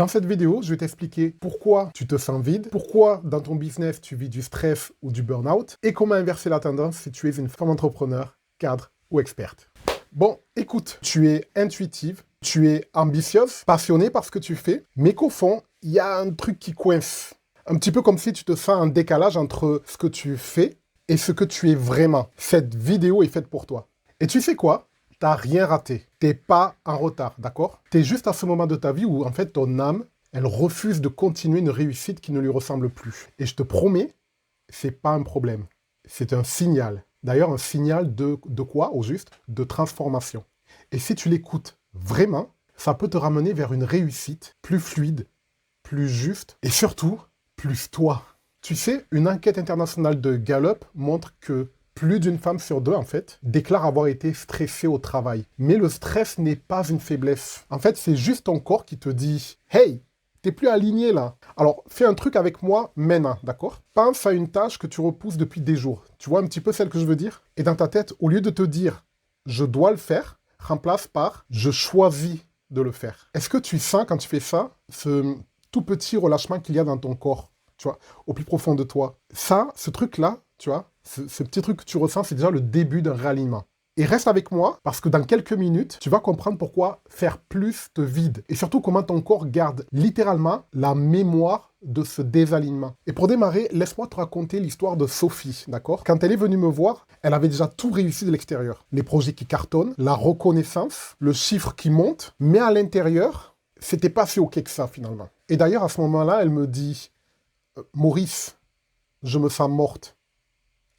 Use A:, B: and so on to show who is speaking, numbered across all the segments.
A: Dans cette vidéo, je vais t'expliquer pourquoi tu te sens vide, pourquoi dans ton business tu vis du stress ou du burn-out, et comment inverser la tendance si tu es une femme entrepreneur, cadre ou experte. Bon, écoute, tu es intuitive, tu es ambitieuse, passionnée par ce que tu fais, mais qu'au fond, il y a un truc qui coince. Un petit peu comme si tu te sens en décalage entre ce que tu fais et ce que tu es vraiment. Cette vidéo est faite pour toi. Et tu sais quoi? T'as rien raté. T'es pas en retard, d'accord? T'es juste à ce moment de ta vie où, en fait, ton âme, elle refuse de continuer une réussite qui ne lui ressemble plus. Et je te promets, c'est pas un problème. C'est un signal. D'ailleurs, un signal de quoi, au juste? De transformation. Et si tu l'écoutes vraiment, ça peut te ramener vers une réussite plus fluide, plus juste, et surtout, plus toi. Tu sais, une enquête internationale de Gallup montre que plus d'une femme sur deux, en fait, déclare avoir été stressée au travail. Mais le stress n'est pas une faiblesse. En fait, c'est juste ton corps qui te dit « Hey, t'es plus aligné là. » Alors, fais un truc avec moi maintenant, d'accord? Pense à une tâche que tu repousses depuis des jours. Tu vois un petit peu celle que je veux dire? Et dans ta tête, au lieu de te dire « Je dois le faire », remplace par « Je choisis de le faire ». Est-ce que tu sens, quand tu fais ça, ce tout petit relâchement qu'il y a dans ton corps, tu vois, au plus profond de toi? Ça, ce truc-là, tu vois, ce petit truc que tu ressens, c'est déjà le début d'un réalignement. Et reste avec moi, parce que dans quelques minutes, tu vas comprendre pourquoi faire plus te vide. Et surtout comment ton corps garde littéralement la mémoire de ce désalignement. Et pour démarrer, laisse-moi te raconter l'histoire de Sophie, d'accord? Quand elle est venue me voir, elle avait déjà tout réussi de l'extérieur. Les projets qui cartonnent, la reconnaissance, le chiffre qui monte, mais à l'intérieur, c'était pas si ok que ça finalement. Et d'ailleurs, à ce moment-là, elle me dit « Maurice, je me sens morte. »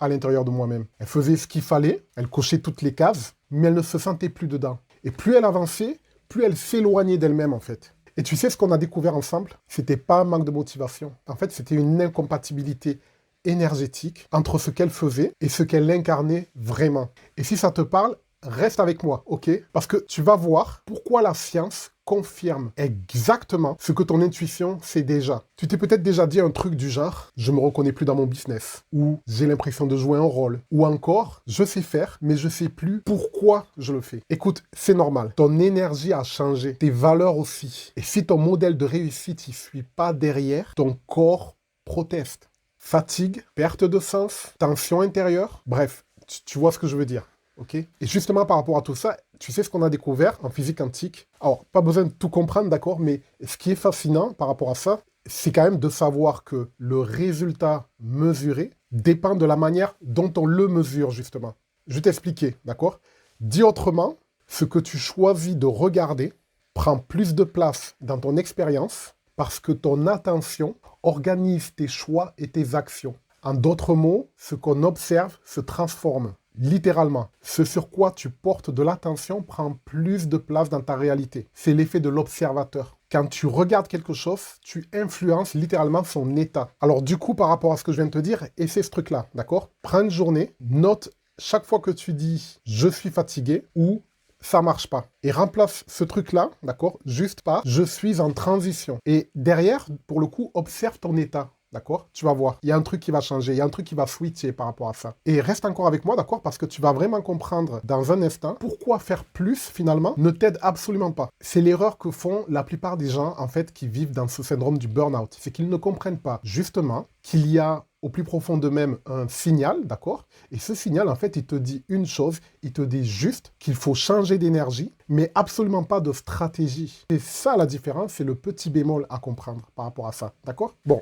A: À l'intérieur de moi-même. Elle faisait ce qu'il fallait, elle cochait toutes les cases, mais elle ne se sentait plus dedans. Et plus elle avançait, plus elle s'éloignait d'elle-même en fait. Et tu sais ce qu'on a découvert ensemble? C'était pas un manque de motivation. En fait, c'était une incompatibilité énergétique entre ce qu'elle faisait et ce qu'elle incarnait vraiment. Et si ça te parle, reste avec moi, ok? Parce que tu vas voir pourquoi la science confirme exactement ce que ton intuition sait déjà. Tu t'es peut-être déjà dit un truc du genre « je me reconnais plus dans mon business » ou « j'ai l'impression de jouer un rôle » ou encore « je sais faire, mais je sais plus pourquoi je le fais ». Écoute, c'est normal. Ton énergie a changé, tes valeurs aussi. Et si ton modèle de réussite ne suit pas derrière, ton corps proteste. Fatigue, perte de sens, tension intérieure, bref, tu vois ce que je veux dire. Okay. Et justement, par rapport à tout ça, tu sais ce qu'on a découvert en physique quantique? Alors, pas besoin de tout comprendre, d'accord, mais ce qui est fascinant par rapport à ça, c'est quand même de savoir que le résultat mesuré dépend de la manière dont on le mesure, justement. Je vais t'expliquer, d'accord? Dit autrement, ce que tu choisis de regarder prend plus de place dans ton expérience parce que ton attention organise tes choix et tes actions. En d'autres mots, ce qu'on observe se transforme. Littéralement, ce sur quoi tu portes de l'attention prend plus de place dans ta réalité. C'est l'effet de l'observateur. Quand tu regardes quelque chose, tu influences littéralement son état. Alors du coup, par rapport à ce que je viens de te dire, essaie ce truc-là, d'accord? Prends une journée, note chaque fois que tu dis « je suis fatigué » ou « ça marche pas ». Et remplace ce truc-là, d'accord, juste par « je suis en transition ». Et derrière, pour le coup, observe ton état. D'accord? Tu vas voir. Il y a un truc qui va changer. Il y a un truc qui va switcher par rapport à ça. Et reste encore avec moi, d'accord? Parce que tu vas vraiment comprendre dans un instant pourquoi faire plus, finalement, ne t'aide absolument pas. C'est l'erreur que font la plupart des gens, en fait, qui vivent dans ce syndrome du burn-out. C'est qu'ils ne comprennent pas, justement, qu'il y a au plus profond d'eux-mêmes un signal, d'accord? Et ce signal, en fait, il te dit une chose. Il te dit juste qu'il faut changer d'énergie, mais absolument pas de stratégie. Et ça, la différence, c'est le petit bémol à comprendre par rapport à ça, d'accord? Bon.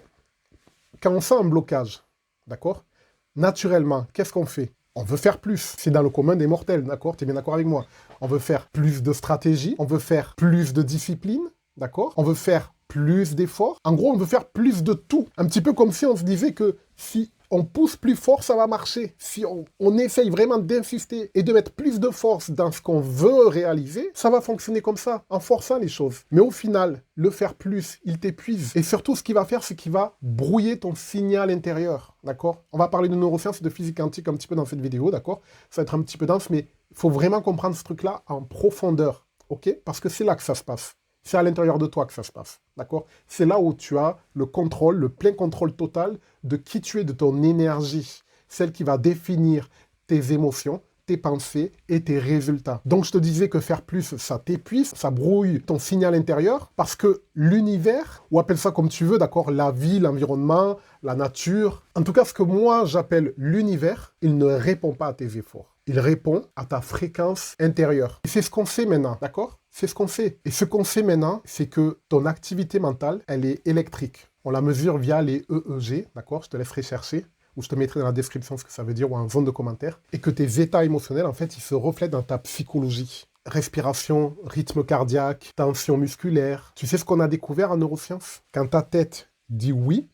A: Quand on sent un blocage, d'accord? Naturellement, qu'est-ce qu'on fait? On veut faire plus. C'est dans le commun des mortels, d'accord? Tu es bien d'accord avec moi? On veut faire plus de stratégie, on veut faire plus de discipline, d'accord? On veut faire plus d'efforts. En gros, on veut faire plus de tout. Un petit peu comme si on se disait que si on pousse plus fort, ça va marcher. Si on essaye vraiment d'insister et de mettre plus de force dans ce qu'on veut réaliser, ça va fonctionner comme ça, en forçant les choses. Mais au final, le faire plus, il t'épuise. Et surtout, ce qu'il va faire, c'est qu'il va brouiller ton signal intérieur, d'accord? On va parler de neurosciences et de physique quantique un petit peu dans cette vidéo, d'accord? Ça va être un petit peu dense, mais il faut vraiment comprendre ce truc-là en profondeur, ok? Parce que c'est là que ça se passe. C'est à l'intérieur de toi que ça se passe, d'accord? C'est là où tu as le contrôle, le plein contrôle total de qui tu es, de ton énergie, celle qui va définir tes émotions, tes pensées et tes résultats. Donc je te disais que faire plus, ça t'épuise, ça brouille ton signal intérieur, parce que l'univers, ou appelle ça comme tu veux, d'accord, la vie, l'environnement, la nature, en tout cas ce que moi j'appelle l'univers, il ne répond pas à tes efforts. Il répond à ta fréquence intérieure. Et c'est ce qu'on sait maintenant, d'accord? C'est ce qu'on sait. Et ce qu'on sait maintenant, c'est que ton activité mentale, elle est électrique. On la mesure via les EEG, d'accord? Je te laisserai chercher, ou je te mettrai dans la description ce que ça veut dire, ou en zone de commentaires. Et que tes états émotionnels, en fait, ils se reflètent dans ta psychologie. Respiration, rythme cardiaque, tension musculaire. Tu sais ce qu'on a découvert en neurosciences? Quand ta tête dit oui,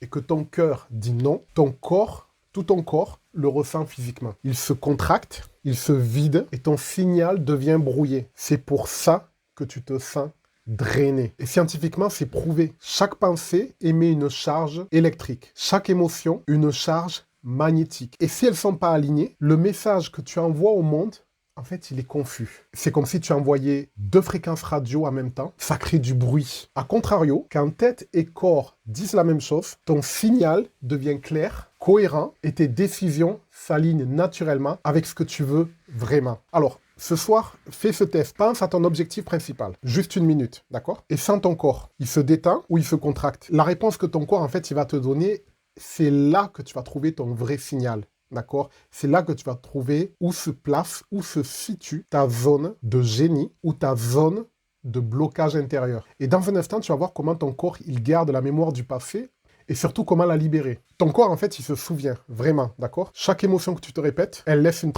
A: et que ton cœur dit non, ton corps, tout ton corps, le ressent physiquement. Il se contracte, il se vide, et ton signal devient brouillé. C'est pour ça que tu te sens drainé. Et scientifiquement, c'est prouvé. Chaque pensée émet une charge électrique. Chaque émotion, une charge magnétique. Et si elles ne sont pas alignées, le message que tu envoies au monde, en fait, il est confus. C'est comme si tu envoyais 2 fréquences radio en même temps. Ça crée du bruit. A contrario, quand tête et corps disent la même chose, ton signal devient clair, cohérent, et tes décisions s'alignent naturellement avec ce que tu veux vraiment. Alors, ce soir, fais ce test. Pense à ton objectif principal. Juste 1 minute, d'accord? Et sens ton corps. Il se détend ou il se contracte? La réponse que ton corps, en fait, il va te donner, c'est là que tu vas trouver ton vrai signal. D'accord? C'est là que tu vas trouver où se place, où se situe ta zone de génie ou ta zone de blocage intérieur. Et dans un instant, tu vas voir comment ton corps, il garde la mémoire du passé et surtout comment la libérer. Ton corps, en fait, il se souvient, vraiment, d'accord? Chaque émotion que tu te répètes, elle laisse une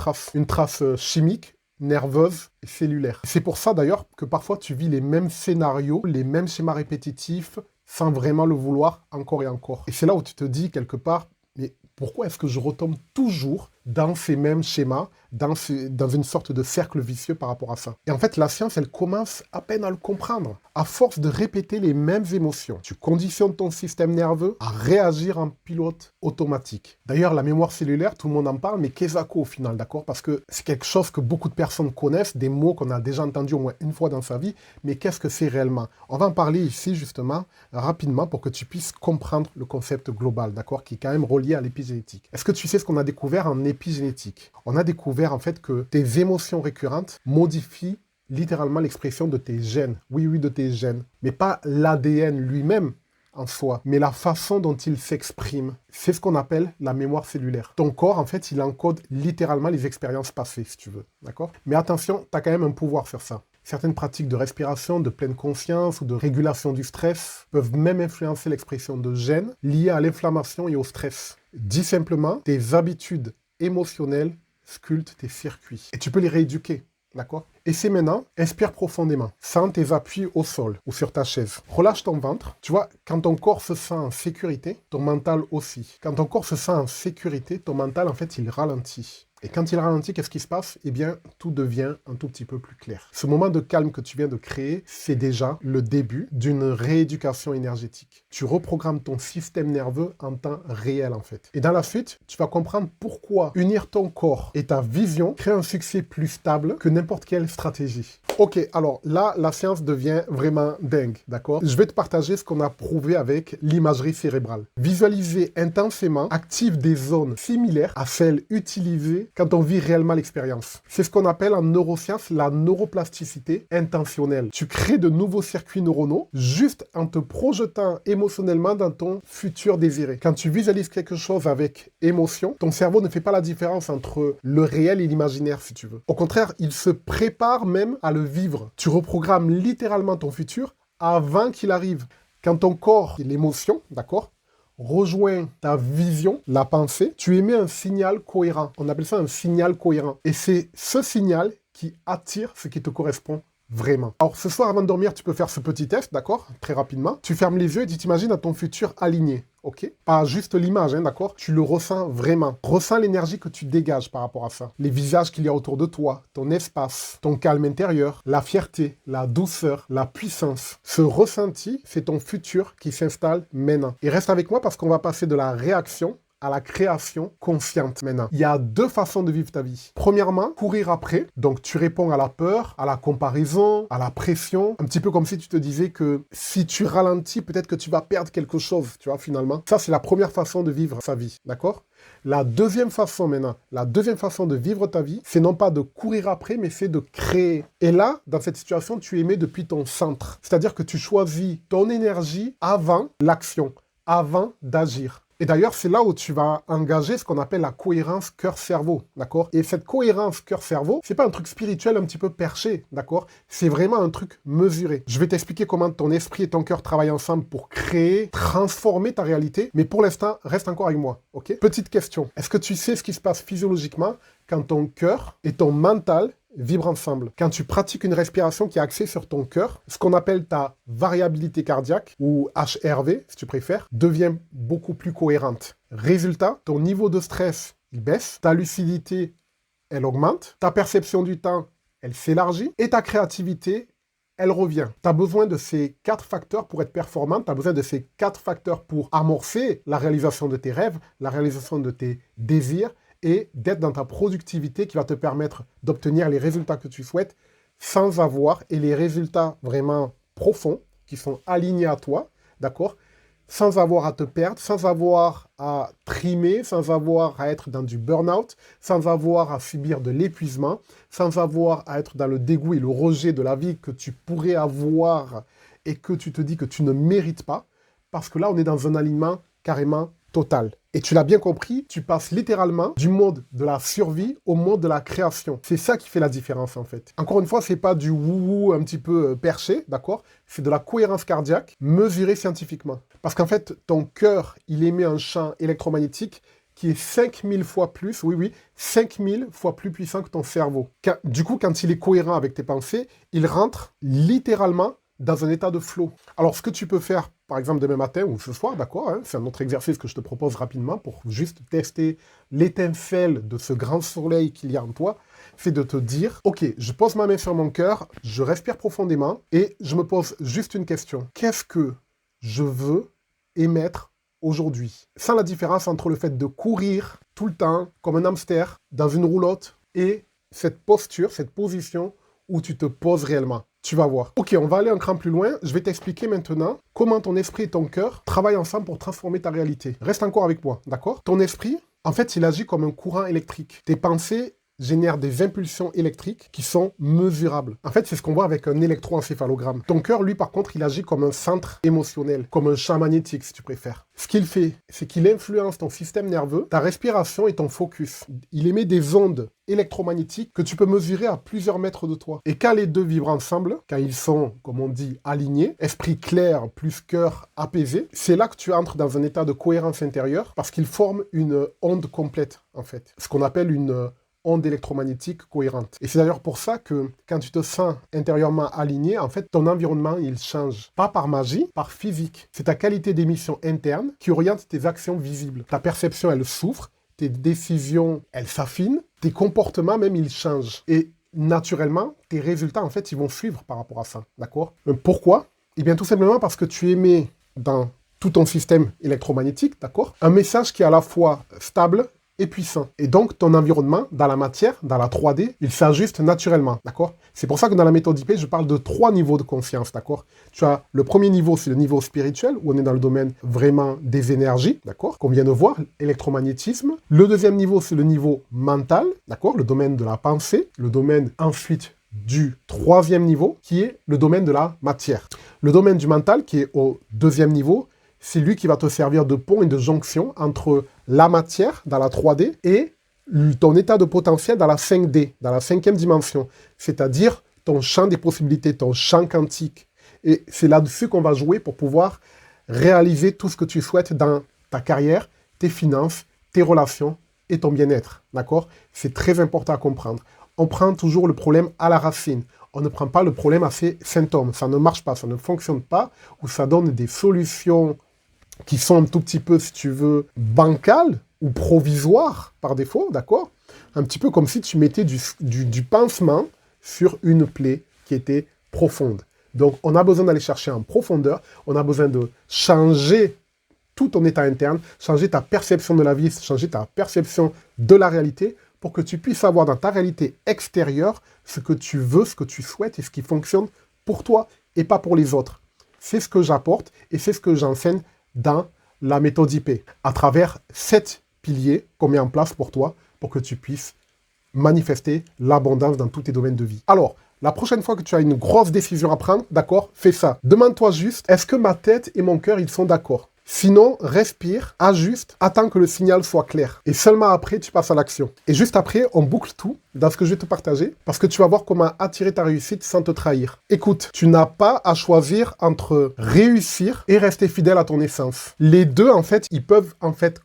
A: trace chimique, nerveuse et cellulaire. C'est pour ça, d'ailleurs, que parfois tu vis les mêmes scénarios, les mêmes schémas répétitifs, sans vraiment le vouloir, encore et encore. Et c'est là où tu te dis, quelque part, mais pourquoi est-ce que je retombe toujours dans ces mêmes schémas, dans une sorte de cercle vicieux par rapport à ça? Et en fait, la science, elle commence à peine à le comprendre. À force de répéter les mêmes émotions, tu conditionnes ton système nerveux à réagir en pilote automatique. D'ailleurs, la mémoire cellulaire, tout le monde en parle, mais qu'est-ce qu'au final, d'accord? Parce que c'est quelque chose que beaucoup de personnes connaissent, des mots qu'on a déjà entendus au moins une fois dans sa vie, mais qu'est-ce que c'est réellement? On va en parler ici, justement, rapidement, pour que tu puisses comprendre le concept global, d'accord? Qui est quand même relié à l'épigénétique. Est-ce que tu sais ce qu'on a découvert en épigénétique? On a découvert en fait que tes émotions récurrentes modifient littéralement l'expression de tes gènes. Oui, de tes gènes. Mais pas l'ADN lui-même en soi, mais la façon dont il s'exprime. C'est ce qu'on appelle la mémoire cellulaire. Ton corps, en fait, il encode littéralement les expériences passées, si tu veux. D'accord? Mais attention, tu as quand même un pouvoir sur ça. Certaines pratiques de respiration, de pleine conscience ou de régulation du stress peuvent même influencer l'expression de gènes liés à l'inflammation et au stress. Dis simplement, tes habitudes émotionnelles sculptent tes circuits. Et tu peux les rééduquer, d'accord? Et c'est maintenant, inspire profondément. Sens tes appuis au sol ou sur ta chaise. Relâche ton ventre. Tu vois, quand ton corps se sent en sécurité, ton mental aussi. Quand ton corps se sent en sécurité, ton mental, en fait, il ralentit. Et quand il ralentit, qu'est-ce qui se passe? Eh bien, tout devient un tout petit peu plus clair. Ce moment de calme que tu viens de créer, c'est déjà le début d'une rééducation énergétique. Tu reprogrammes ton système nerveux en temps réel, en fait. Et dans la suite, tu vas comprendre pourquoi unir ton corps et ta vision crée un succès plus stable que n'importe quelle stratégie. Ok, alors là, la science devient vraiment dingue, d'accord? Je vais te partager ce qu'on a prouvé avec l'imagerie cérébrale. Visualiser intensément active des zones similaires à celles utilisées quand on vit réellement l'expérience. C'est ce qu'on appelle en neurosciences la neuroplasticité intentionnelle. Tu crées de nouveaux circuits neuronaux juste en te projetant émotionnellement dans ton futur désiré. Quand tu visualises quelque chose avec émotion, ton cerveau ne fait pas la différence entre le réel et l'imaginaire, si tu veux. Au contraire, il se prépare même à le vivre. Tu reprogrammes littéralement ton futur avant qu'il arrive. Quand ton corps et l'émotion, d'accord, rejoint ta vision, la pensée, tu émets un signal cohérent. On appelle ça un signal cohérent. Et c'est ce signal qui attire ce qui te correspond vraiment. Alors ce soir avant de dormir, tu peux faire ce petit test, d'accord? Très rapidement. Tu fermes les yeux et tu t'imagines à ton futur aligné. Ok? Pas juste l'image, hein, d'accord? Tu le ressens vraiment. Ressens l'énergie que tu dégages par rapport à ça. Les visages qu'il y a autour de toi, ton espace, ton calme intérieur, la fierté, la douceur, la puissance. Ce ressenti, c'est ton futur qui s'installe maintenant. Et reste avec moi parce qu'on va passer de la réaction à la création consciente maintenant. Il y a deux façons de vivre ta vie. Premièrement, courir après. Donc, tu réponds à la peur, à la comparaison, à la pression. Un petit peu comme si tu te disais que si tu ralentis, peut-être que tu vas perdre quelque chose, tu vois, finalement. Ça, c'est la première façon de vivre sa vie, d'accord? La deuxième façon maintenant, la deuxième façon de vivre ta vie, c'est non pas de courir après, mais c'est de créer. Et là, dans cette situation, tu émets depuis ton centre. C'est-à-dire que tu choisis ton énergie avant l'action, avant d'agir. Et d'ailleurs, c'est là où tu vas engager ce qu'on appelle la cohérence cœur-cerveau, d'accord? Et cette cohérence cœur-cerveau, c'est pas un truc spirituel un petit peu perché, d'accord? C'est vraiment un truc mesuré. Je vais t'expliquer comment ton esprit et ton cœur travaillent ensemble pour créer, transformer ta réalité, mais pour l'instant, reste encore avec moi, ok? Petite question, est-ce que tu sais ce qui se passe physiologiquement quand ton cœur et ton mental vibrent ensemble? Quand tu pratiques une respiration qui est axée sur ton cœur, ce qu'on appelle ta variabilité cardiaque, ou HRV, si tu préfères, devient beaucoup plus cohérente. Résultat, ton niveau de stress, il baisse, ta lucidité, elle augmente, ta perception du temps, elle s'élargit, et ta créativité, elle revient. Tu as besoin de ces 4 facteurs pour être performant, tu as besoin de ces 4 facteurs pour amorcer la réalisation de tes rêves, la réalisation de tes désirs, et d'être dans ta productivité qui va te permettre d'obtenir les résultats que tu souhaites sans avoir, et les résultats vraiment profonds qui sont alignés à toi, d'accord? Sans avoir à te perdre, sans avoir à trimer, sans avoir à être dans du burn-out, sans avoir à subir de l'épuisement, sans avoir à être dans le dégoût et le rejet de la vie que tu pourrais avoir et que tu te dis que tu ne mérites pas, parce que là, on est dans un alignement carrément total. Et tu l'as bien compris, tu passes littéralement du mode de la survie au mode de la création. C'est ça qui fait la différence, en fait. Encore une fois, c'est pas du wouhou un petit peu perché, d'accord? C'est de la cohérence cardiaque mesurée scientifiquement. Parce qu'en fait, ton cœur, il émet un champ électromagnétique qui est 5000 fois plus, oui, oui, 5000 fois plus puissant que ton cerveau. Du coup, quand il est cohérent avec tes pensées, il rentre littéralement dans un état de flow. Alors, ce que tu peux faire, par exemple, demain matin ou ce soir, d'accord, hein, c'est un autre exercice que je te propose rapidement pour juste tester l'étincelle de ce grand soleil qu'il y a en toi, c'est de te dire, ok, je pose ma main sur mon cœur, je respire profondément et je me pose juste une question. Qu'est-ce que je veux émettre aujourd'hui? Sans la différence entre le fait de courir tout le temps, comme un hamster, dans une roulotte, et cette posture, cette position où tu te poses réellement. Tu vas voir. Ok, on va aller un cran plus loin. Je vais t'expliquer maintenant comment ton esprit et ton cœur travaillent ensemble pour transformer ta réalité. Reste encore avec moi, d'accord? Ton esprit, en fait, il agit comme un courant électrique. Tes pensées génère des impulsions électriques qui sont mesurables. En fait, c'est ce qu'on voit avec un électroencéphalogramme. Ton cœur, lui, par contre, il agit comme un centre émotionnel, comme un champ magnétique, si tu préfères. Ce qu'il fait, c'est qu'il influence ton système nerveux, ta respiration et ton focus. Il émet des ondes électromagnétiques que tu peux mesurer à plusieurs mètres de toi. Et quand les deux vibrent ensemble, quand ils sont, comme on dit, alignés, esprit clair plus cœur apaisé, c'est là que tu entres dans un état de cohérence intérieure parce qu'ils forment une onde complète, en fait. Ce qu'on appelle une onde électromagnétique cohérente. Et c'est d'ailleurs pour ça que quand tu te sens intérieurement aligné, en fait, ton environnement, il change. Pas par magie, par physique. C'est ta qualité d'émission interne qui oriente tes actions visibles. Ta perception, elle souffre. Tes décisions, elles s'affinent. Tes comportements, même, ils changent. Et naturellement, tes résultats, en fait, ils vont suivre par rapport à ça. D'accord? Pourquoi? Eh bien, tout simplement parce que tu émets dans tout ton système électromagnétique, d'accord, un message qui est à la fois stable et puissant. Et donc, ton environnement, dans la matière, dans la 3D, il s'ajuste naturellement, d'accord? C'est pour ça que dans la méthode IP, je parle de 3 niveaux de conscience, d'accord? Tu as le premier niveau, c'est le niveau spirituel, où on est dans le domaine vraiment des énergies, d'accord? Qu'on vient de voir, électromagnétisme. Le deuxième niveau, c'est le niveau mental, d'accord? Le domaine de la pensée. Le domaine, ensuite, du troisième niveau, qui est le domaine de la matière. Le domaine du mental, qui est au deuxième niveau, c'est lui qui va te servir de pont et de jonction entre la matière dans la 3D et ton état de potentiel dans la 5D, dans la 5e dimension, c'est-à-dire ton champ des possibilités, ton champ quantique. Et c'est là-dessus qu'on va jouer pour pouvoir réaliser tout ce que tu souhaites dans ta carrière, tes finances, tes relations et ton bien-être. D'accord? C'est très important à comprendre. On prend toujours le problème à la racine. On ne prend pas le problème à ses symptômes. Ça ne marche pas, ça ne fonctionne pas, ou ça donne des solutions qui sont un tout petit peu, si tu veux, bancales ou provisoires par défaut, d'accord? Un petit peu comme si tu mettais du pansement sur une plaie qui était profonde. Donc, on a besoin d'aller chercher en profondeur, on a besoin de changer tout ton état interne, changer ta perception de la vie, changer ta perception de la réalité pour que tu puisses avoir dans ta réalité extérieure ce que tu veux, ce que tu souhaites et ce qui fonctionne pour toi et pas pour les autres. C'est ce que j'apporte et c'est ce que j'enseigne dans la méthode IP, à travers 7 piliers qu'on met en place pour toi, pour que tu puisses manifester l'abondance dans tous tes domaines de vie. Alors, la prochaine fois que tu as une grosse décision à prendre, d'accord, fais ça. Demande-toi juste, est-ce que ma tête et mon cœur, ils sont d'accord? Sinon, respire, ajuste, attends que le signal soit clair. Et seulement après, tu passes à l'action. Et juste après, on boucle tout dans ce que je vais te partager, parce que tu vas voir comment attirer ta réussite sans te trahir. Écoute, tu n'as pas à choisir entre réussir et rester fidèle à ton essence. Les deux, en fait, ils peuvent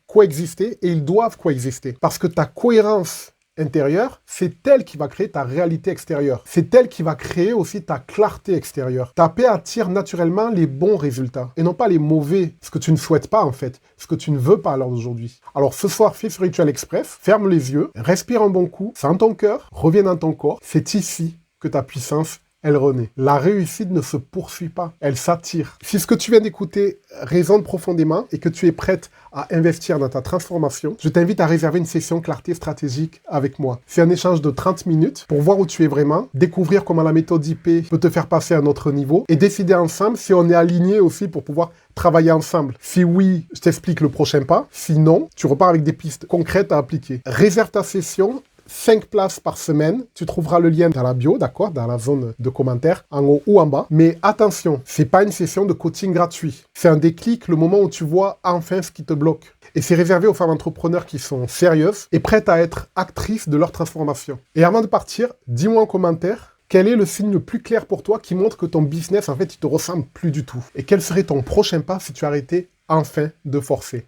A: coexister et ils doivent coexister. Parce que ta cohérence intérieure, c'est elle qui va créer ta réalité extérieure. C'est elle qui va créer aussi ta clarté extérieure. Ta paix attire naturellement les bons résultats et non pas les mauvais, ce que tu ne souhaites pas en fait, ce que tu ne veux pas à l'heure d'aujourd'hui. Alors ce soir, fais ce rituel express, ferme les yeux, respire un bon coup, sens ton cœur, reviens dans ton corps. C'est ici que ta puissance elle renaît. La réussite ne se poursuit pas, elle s'attire. Si ce que tu viens d'écouter résonne profondément et que tu es prête à investir dans ta transformation, je t'invite à réserver une session clarté stratégique avec moi. C'est un échange de 30 minutes pour voir où tu es vraiment, découvrir comment la méthode IP peut te faire passer à un autre niveau et décider ensemble si on est aligné aussi pour pouvoir travailler ensemble. Si oui, je t'explique le prochain pas. Sinon, tu repars avec des pistes concrètes à appliquer. Réserve ta session. 5 places par semaine. Tu trouveras le lien dans la bio, d'accord, dans la zone de commentaires, en haut ou en bas. Mais attention, c'est pas une session de coaching gratuit. C'est un déclic, le moment où tu vois enfin ce qui te bloque. Et c'est réservé aux femmes entrepreneurs qui sont sérieuses et prêtes à être actrices de leur transformation. Et avant de partir, dis-moi en commentaire quel est le signe le plus clair pour toi qui montre que ton business, en fait, il te ressemble plus du tout. Et quel serait ton prochain pas si tu arrêtais enfin de forcer.